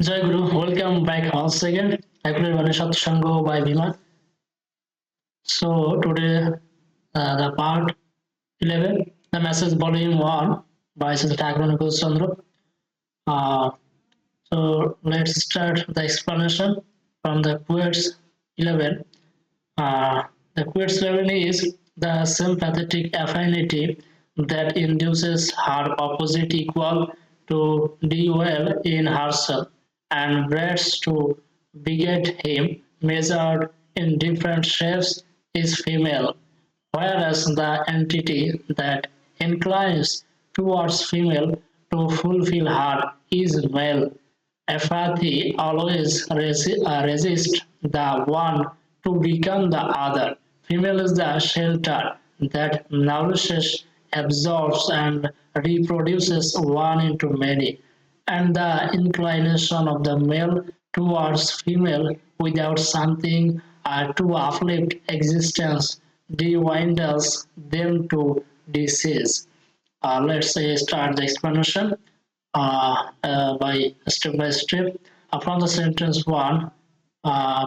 Jai Guru, welcome back once again. Everyone is Satsang by Biman. So today the part 11, the message volume 1 by Thakurer Chandra. Uh, so let's start the explanation from the quotes 11. Uh, the quotes 11 is the sympathetic affinity that induces her opposite equal to dwell in herself and breeds to beget him measured in different shapes is female, whereas the entity that inclines towards female to fulfill her is male. Apathy always resists the one to become the other. Female is the shelter that nourishes, absorbs, and reproduces one into many, and the inclination of the male towards female without something to uplift existence dwindles them to disease. Let's say start the explanation by step by step from the sentence one.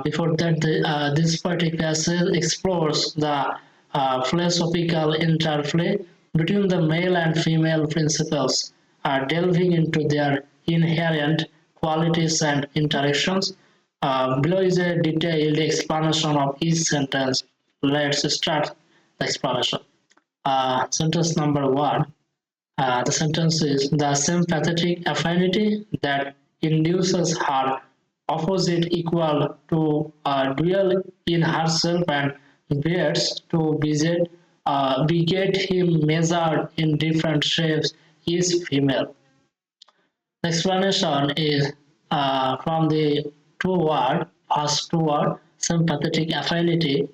Before that, this particular essay explores the philosophical interplay between the male and female principles, delving into their inherent qualities and interactions. Below is a detailed explanation of each sentence. Let's start the explanation. Sentence number one. The sentence is the sympathetic affinity that induces her opposite equal to dwell in herself and bears to beget him measured in different shapes is female. The explanation is from the first two word, sympathetic affinity.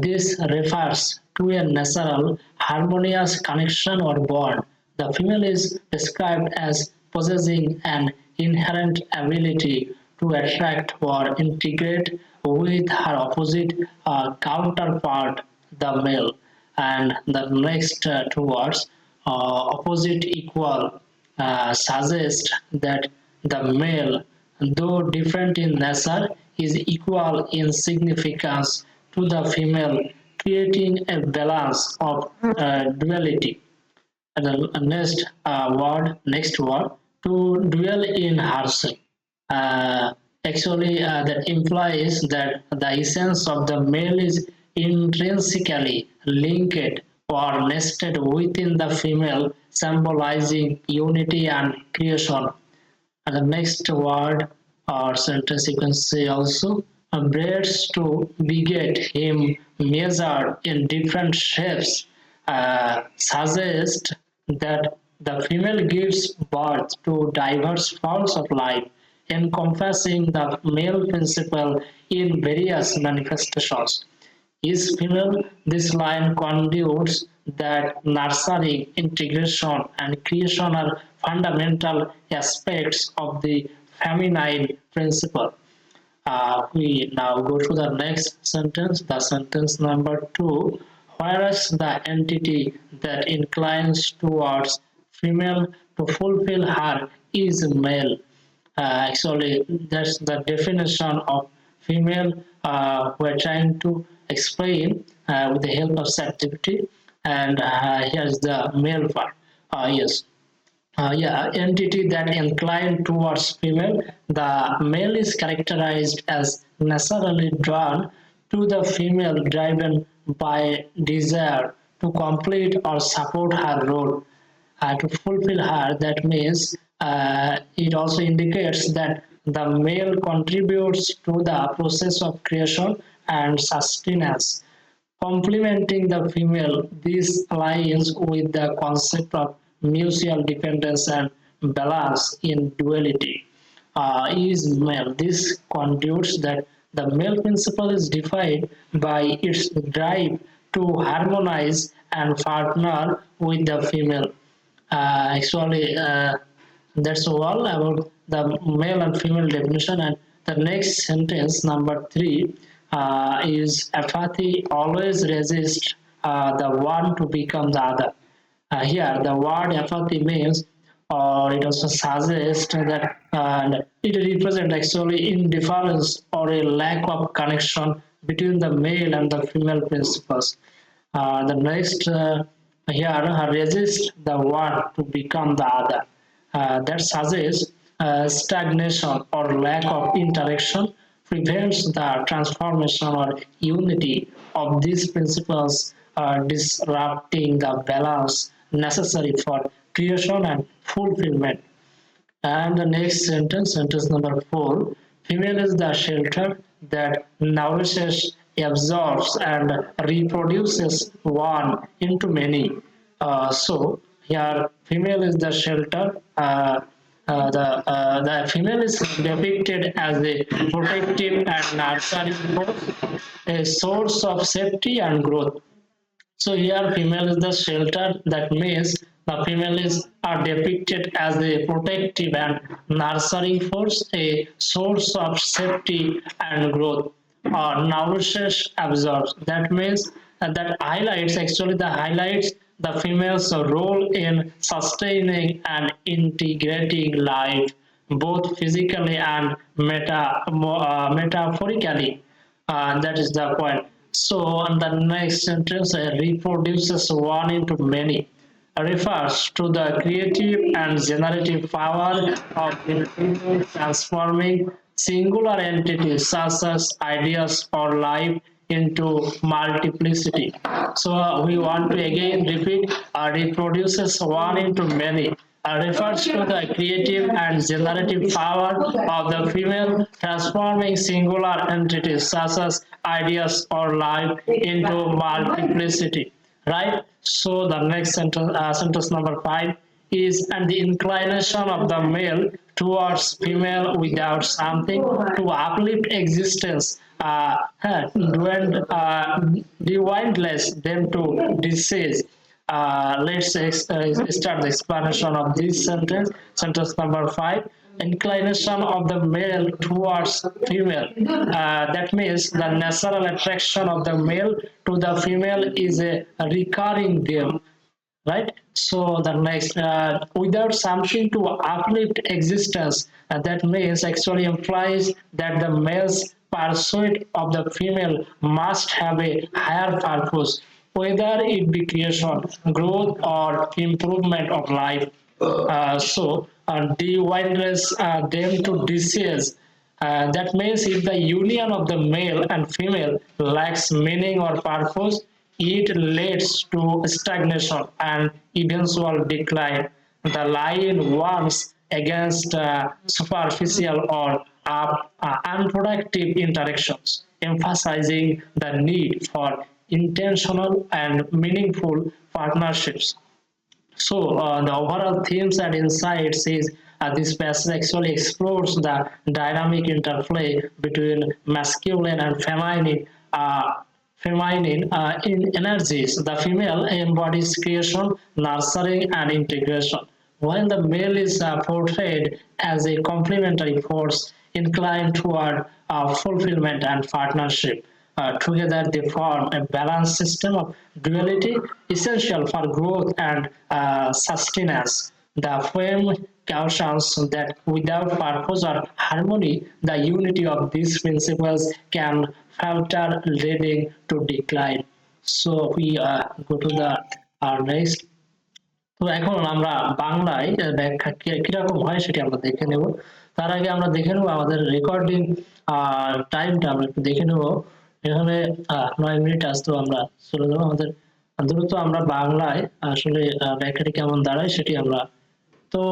This refers to a natural, harmonious connection or bond. The female is described as possessing an inherent ability to attract or integrate with her opposite counterpart, the male. And the next two words, opposite equal, suggest that the male, though different in nature, is equal in significance to the female, creating a balance of duality. And the next word, to dwell in herself. Uh, that implies that the essence of the male is intrinsically linked or nested within the female, symbolizing unity and creation. And the next word or sentence you can say also, breeds to beget him measured in different shapes, suggest that the female gives birth to diverse forms of life, encompassing the male principle in various manifestations. Is female, this line conduits that nurturing, integration, and creation are fundamental aspects of the feminine principle. We now go to the next sentence, the sentence number two. Whereas the entity that inclines towards female to fulfill her is male. That's the definition of female we're trying to explain with the help of subjectivity, and here's the male part. Yes, yeah, entity that incline towards female. The male is characterized as naturally drawn to the female, driven by desire to complete or support her role, to fulfill her. That means it also indicates that the male contributes to the process of creation and sustenance, complementing the female. This aligns with the concept of mutual dependence and balance in duality. Is male. This concludes that the male principle is defined by its drive to harmonize and partner with the female. That's all about the male and female definition. And the next sentence, number three, is apathy always resists the one to become the other. Here, the word apathy means or it also suggests that it represents actually indifference or a lack of connection between the male and the female principles. The next here resist the one to become the other. That suggests stagnation or lack of interaction prevents the transformation or unity of these principles, disrupting the balance necessary for creation and fulfillment. And the next sentence, sentence number 4, female is the shelter that nourishes, absorbs, and reproduces one into many. So here, female is the shelter. The female is depicted as a protective and nurturing force, a source of safety and growth. So here female is the shelter, that means the female is are depicted as a protective and nurturing force, a source of safety and growth. Nourishes, absorbs. That means that highlights actually the highlights the female's role in sustaining and integrating life, both physically and metaphorically. That is the point. So, on the next sentence, reproduces one into many refers to the creative and generative power of individual transforming singular entities such as ideas or life into multiplicity. So we want to again repeat, reproduces one into many refers to the creative and generative power of the female transforming singular entities such as ideas or life into multiplicity, right? So the next sentence, sentence number 5 is, and the inclination of the male towards female without something to uplift existence, dwindles them to disease. Let's start the explanation of this sentence. Sentence number 5, inclination of the male towards female. That means the natural attraction of the male to the female is a recurring theme, right? So the next, without something to uplift existence, that means actually implies that the male's pursuit of the female must have a higher purpose, whether it be creation, growth, or improvement of life. The wildness them to disease. That means if the union of the male and female lacks meaning or purpose, it leads to stagnation and eventual decline. The line warns against superficial or unproductive interactions, emphasizing the need for intentional and meaningful partnerships. So the overall themes and insights is this passage actually explores the dynamic interplay between masculine and feminine in energies. The female embodies creation, nurturing, and integration, while the male is portrayed as a complementary force inclined toward fulfillment and partnership. Together, they form a balanced system of duality essential for growth and sustenance. The poem cautions that without purpose or harmony, the unity of these principles can falter, leading to decline. So we go to the next. তো এখন আমরা বাংলায় ব্যাখ্যা কিরকম হয় সেটি আমরা দেখে নেব। তার আগে আমরা দেখে নেব আমাদের রেকর্ডিং টাইমটা আমরা একটু দেখে নেব। এখানে 9 মিনিট আসতো, আমরা চলে যাবো আমাদের দ্রুত আমরা বাংলায় আসলে ব্যাখ্যাটি কেমন দাঁড়ায় সেটি আমরা। তো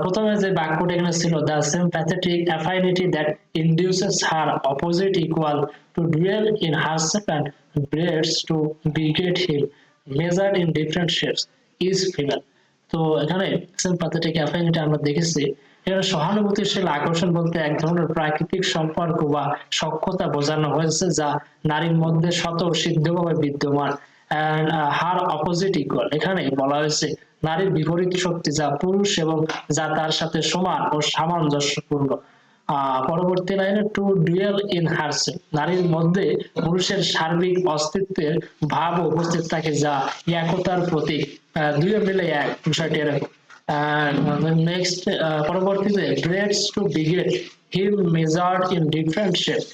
প্রথমে যে বাক্যটা এখানে ছিল, the sympathetic affinity that induces her opposite equal to dwell in herself and breeds to beget him, measured in different shapes, is female. তো এখানে sympathetic affinity আমরা দেখেছি, এখানে সহানুভূতিশীল আকর্ষণ বলতে এক ধরনের প্রাকৃতিক সম্পর্ক বা সখ্যতা বোঝানো হয়েছে যা নারীর মধ্যে স্বতঃসিদ্ধভাবে বিদ্যমান। and her opposite equal, এখানে বলা হয়েছে নারীর বিপরীত শক্তি যা পুরুষ এবং যা তার সাথে সমান ও সামঞ্জস্যপূর্ণ। পরবর্তী লাইনে টু ডুয়েল ইন হারসেলফ, নারীর মধ্যে পুরুষের সার্বিক অস্তিত্বের ভাব উপস্থিত থাকে যা একতার প্রতীক। দুয়ে মিলে এক, বিষয়টি এরকম। and the next পরবর্তীতে breads to beget him measured in different shape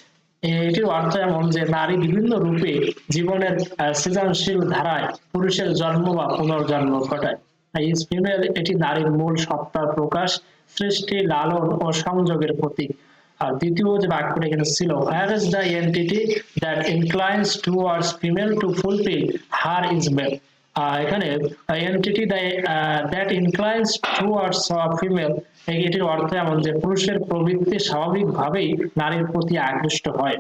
এটির অর্থ এমন যে নারী বিভিন্ন রূপে জীবনের সৃজনশীল ধারায় পুরুষের জন্ম বা পুনর্জন্ম ঘটায় ইজ ফিমেল এটি নারীর মূল সত্তার প্রকাশ সৃষ্টি লালন ও সংযোগের প্রতীক আর দ্বিতীয় যে বাক্যটা এখানে ছিল where is the entity that inclines towards female to fulfill her is male এখানে এন্টিটি দ্যাট ইনক্লাইন্স টুয়ার্ডস ফিমেল এটির অর্থ এমন যে পুরুষের প্রবৃত্তি স্বাভাবিকভাবেই নারীর প্রতি আকৃষ্ট হয়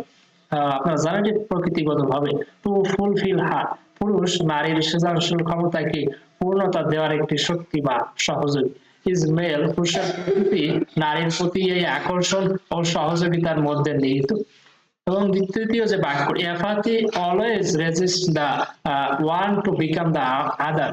আপনারা জানেন যে প্রকৃতিগতভাবে টু ফুলফিল হার পুরুষ নারীর সৃজনশীল ক্ষমতাকে পূর্ণতা দেওয়ার একটি শক্তি বা সহযোগী ইজ মেল পুরুষের প্রকৃতি নারীর প্রতি এই আকর্ষণ ও সহযোগিতার মধ্যে নিহিত এবং তৃতীয় যে বাক্য apathy always resist the one to become the other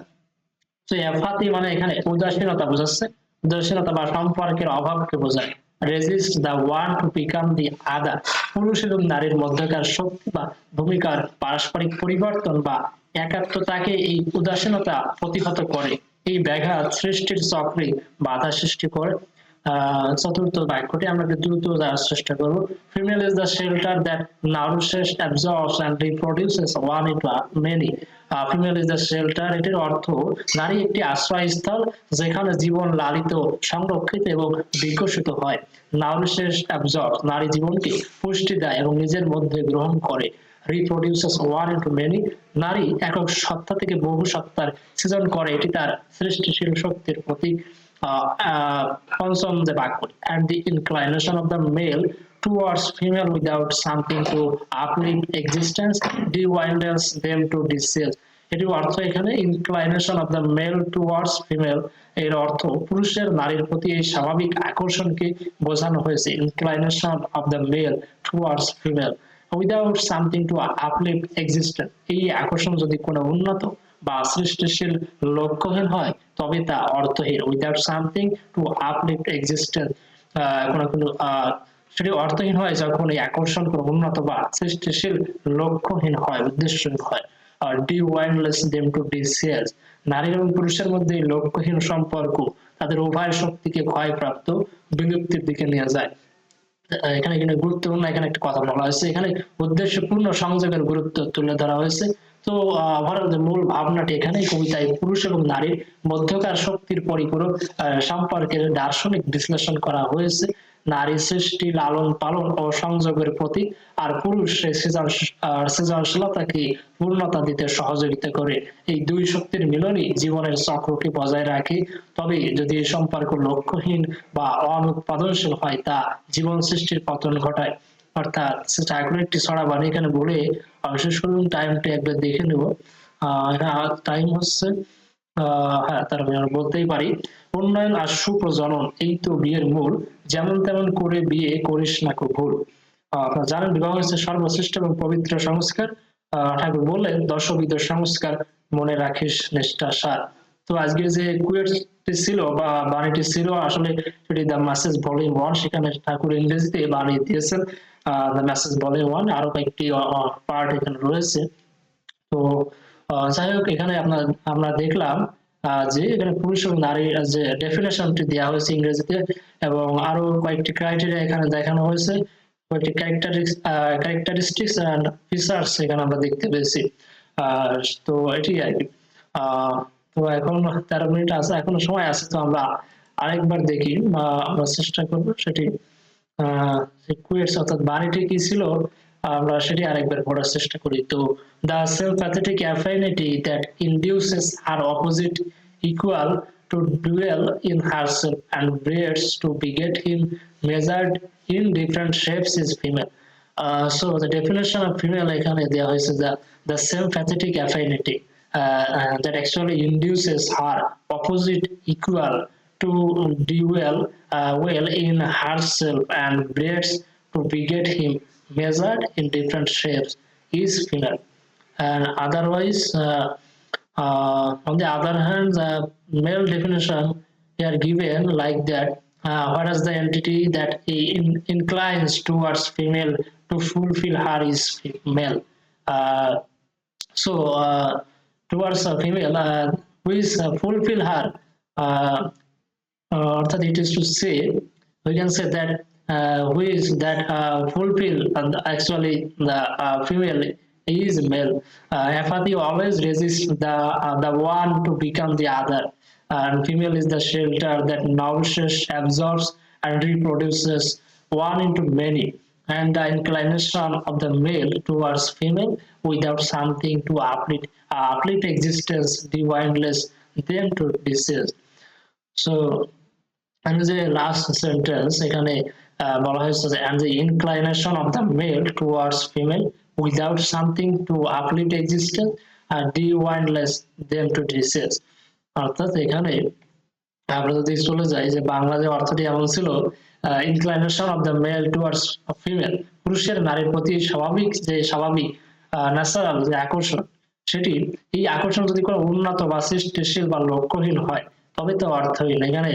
তো apathy মানে এখানে উদাসীনতা বোঝাচ্ছে উদাসীনতা বা সম্পর্কের অভাবকে বোঝায় resist the one to become the other পুরুষ এবং নারীর মধ্যকার শক্তি বা ভূমিকার পারস্পরিক পরিবর্তন বা একাত্মতাকে এই উদাসীনতা প্রতিহত করে এই ব্যাঘাত সৃষ্টির চক্রে বাধা সৃষ্টি করে চতুর্থ বাক্যটি আমরা দ্রুত যাওয়ার চেষ্টা করব female is the shelter that nourishes absorbs and reproduces one into many female is the shelter এটির অর্থ নারী একটি আশ্রয়স্থল যেখানে জীবন লালিত সংরক্ষিত এবং বিকশিত হয় nourishes absorbs নারী জীবনকে পুষ্টি দেয় এবং নিজের মধ্যে গ্রহণ করে reproduces one into many নারী একক সত্তা থেকে বহু সত্তার সৃজন করে এটি তার সৃষ্টিশীল শক্তির প্রতীক পঞ্চম যে বাক্য and the inclination of the male towards female without something to uplift existence bewilders them to distress এটির অর্থ এখানে inclination of the male towards female এর অর্থ পুরুষের নারীর প্রতি এই স্বাভাবিক আকর্ষণকে বোঝানো হয়েছে inclination of the male towards female without something to uplift existence এই আকর্ষণ যদি কোনো উন্নত বা সৃষ্টিশীল লক্ষ্যহীন হয় তবে তা অর্থহীন without something to uplift existence কোনো সেটি অর্থহীন হয় যখন এই আকর্ষণ কোনো উন্নত বা সৃষ্টিশীল লক্ষ্যহীন হয় উদ্দেশ্যহীন হয় আর dewindless them to distress নারী এবং পুরুষের মধ্যে লক্ষ্যহীন সম্পর্ক তাদের উভয় শক্তিকে ক্ষয়প্রাপ্ত বিলুপ্তির দিকে নিয়ে যায় এখানে কিন্তু গুরুত্বপূর্ণ এখানে একটা কথা বলা হয়েছে এখানে উদ্দেশ্যপূর্ণ সংযোগের গুরুত্ব তুলে ধরা হয়েছে তো ভারতের মূল ভাবনাটি এখানে কবিতায় পুরুষ এবং নারীর মধ্যকার শক্তির পরিপূরক সম্পর্কের দার্শনিক বিশ্লেষণ করা হয়েছে নারী সৃষ্টি লালন পালন ও সংযোগের প্রতীক আর পুরুষ সৃজনশীলতাকে পূর্ণতা দিতে সহযোগিতা করে এই দুই শক্তির মিলনই জীবনের চক্রকে বজায় রাখে তবে যদি এই সম্পর্ক লক্ষ্যহীন বা অনুৎপাদনশীল হয় তা জীবন সৃষ্টির পতন ঘটায় অর্থাৎ ঠাকুর একটি ছড়া বানিয়ে এখানে বলে শেষ করুন টাইমটা একবার দেখে নেব টাইম হচ্ছে হ্যাঁ তার আমি বলতেই পারি উন্নয়ন আর সুপ্রজনন এই তো বিয়ের মূল যেমন তেমন করে বিয়ে করিস না কো ভুল আপনারা জানেন বিবাহ হচ্ছে সর্বশ্রেষ্ঠ এবং পবিত্র সংস্কার ঠাকুর বললেন দশবিধ সংস্কার মনে রাখিস নিষ্ঠা সার তো আজকে যে কুয়েটটি ছিল বা বাণীটি ছিল আসলে সেটি দ্য মেসেজ ভলিউম 1 সেখানে ঠাকুর ইংরেজিতে বাণী দিয়েছেন দ্য মেসেজ ভলিউম 1 আরো কয়েকটি পার্ট এখানে রয়েছে তো যাই হোক এখানে আমরা দেখলাম যে এখানে পুরুষ এবং নারীর যে ডেফিনেশনটি দেওয়া হয়েছে ইংরেজিতে এবং আরো কয়েকটি ক্রাইটেরিয়া এখানে দেখানো হয়েছে কয়েকটি ক্যারেক্টারিস্টিক্স এন্ড ফিচার্স এখানে আমরা দেখতে পেয়েছি তো এটি আর কি তো এখন 13 মিনিট আছে এখনো সময় আছে তো আমরা আরেকবার দেখি আমরা চেষ্টা করব সেটি কুয়েটস অর্থাৎ বাণীটি কি ছিল আমরা সেটি আরেকবার পড়ার চেষ্টা করি তো the sympathetic affinity that induces her opposite equal to dwell in herself and breeds to beget him measured in different shapes is female so the definition of female এখানে দেওয়া হয়েছে the sympathetic affinity that actually induces her opposite equal to dwell well in herself and breeds to beget him measured in different shapes is female and otherwise on the other hand the male definition they are given like that whereas the entity that inclines towards female to fulfill her is male so towards a female which fulfill her অর্থাৎ it is to say, we can say that who is that fulfill actually the female is male. Apathy always resists the one to become the other, and female is the shelter that nourishes, absorbs, and reproduces one into many, and the inclination of the male towards female without something to uplift existence divineless them to disease. So and the last sentence এখানে বলা হয়েছে যে and the inclination of the male towards female without something to uplift existence and divine-less them to disease. অর্থাৎ এখানে আমরা যদি চলে যাই যে বাংলা যে অর্থটি এমন ছিল, inclination of the male towards female, পুরুষের নারীর প্রতি স্বাভাবিক ন্যাচারাল যে আকর্ষণ, সেটি এই আকর্ষণ যদি কোনো উন্নত বা সৃষ্টিশীল বা লক্ষ্যহীন হয় তবে তো অর্থহীন। এখানে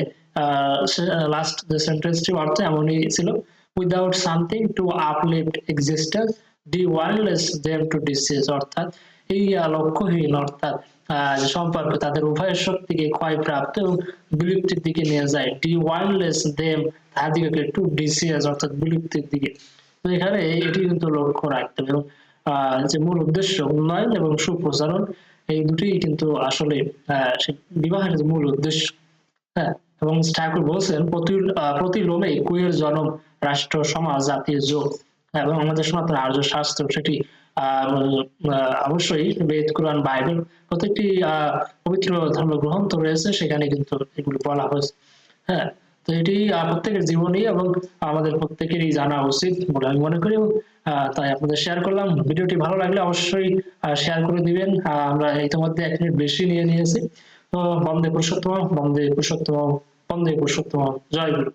লাস্ট যে সেন্টেন্সটি অর্থ এমনই ছিল, without something to uplift existence defiles them to disease, অর্থাৎ এই লক্ষ্যহীন অর্থাৎ সম্পর্ক তাদের উভয়ের শক্তিকে ক্ষয়প্রাপ্ত এবং বিলুপ্তির দিকে নিয়ে যায়, ডিওয়াইলেস দেম তাহাদিগকে টু ডিসিজ অর্থাৎ বিলুপ্তির দিকে। তো এখানে এটি কিন্তু লক্ষ্য রাখতে হবে এবং যে মূল উদ্দেশ্য উন্নয়ন এবং সুপ্রচারণ, এই দুটি কিন্তু আসলে বিবাহের যে মূল উদ্দেশ্য। হ্যাঁ, এবং ঠাকুর বলছেন প্রতি লোমে কুয়ের জনম, রাষ্ট্র সমাজ জাতীয় যোগ, এবং আমাদের সনাতন আর্য শাস্ত্র সেটি অবশ্যই বেদ কোরআন বাইবেল প্রত্যেকটি পবিত্র ধর্মগ্রন্থ রয়েছে, সেখানে কিন্তু এগুলো বলা হয়েছে। হ্যাঁ, তো এটি প্রত্যেকের জীবনী এবং আমাদের প্রত্যেকেরই জানা উচিত বলে আমি মনে করি, তাই আপনাদের শেয়ার করলাম। ভিডিওটি ভালো লাগলে অবশ্যই শেয়ার করে দিবেন। আমরা ইতিমধ্যে 1 মিনিট বেশি নিয়ে নিয়েছি। তো বন্দে পুরুষোত্তম, বন্দে পুরুষোত্তম, বন্দে পুরুষোত্তম, জয় গুরু।